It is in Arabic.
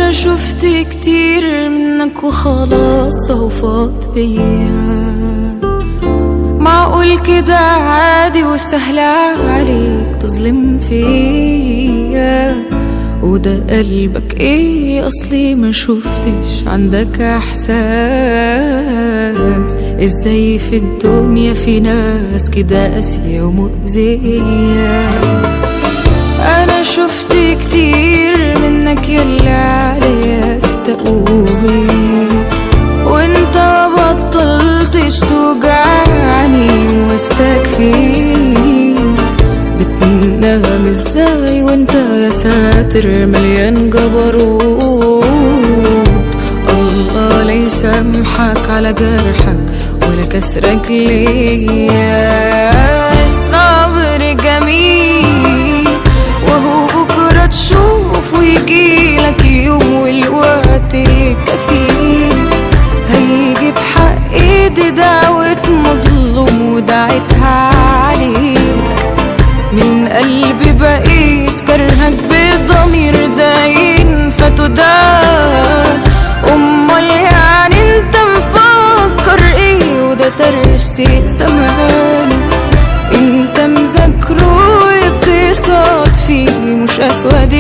انا شفت كتير منك وخلاص صوفات بيا. معقول كده عادي وسهل عليك تظلم فيا؟ وده قلبك ايه؟ اصلي ما شفتش عندك احساس. ازاي في الدنيا في ناس كده قاسية ومؤذية؟ انا شفت كتير منك يلي عليا استقويت، وانت ما بطلتش توجعني واستكفيت. بتنام ازاي وانت يا ساتر مليان جبروت؟ الله لا يسامحك على جرحك ولا كسرك ليا. الصبر جميل وهو بكرة تشوف ويجيلك يوم والوقت كفيل. هيجي بحق ايدي دعوة مظلوم ودعيتها عليك. من قلبي بقيت كرهك بضمير داين فتدار. امال يعني انت مفكر ايه؟ وده ترسي زمان انت مذاكره وبتصاد فيه مش اسود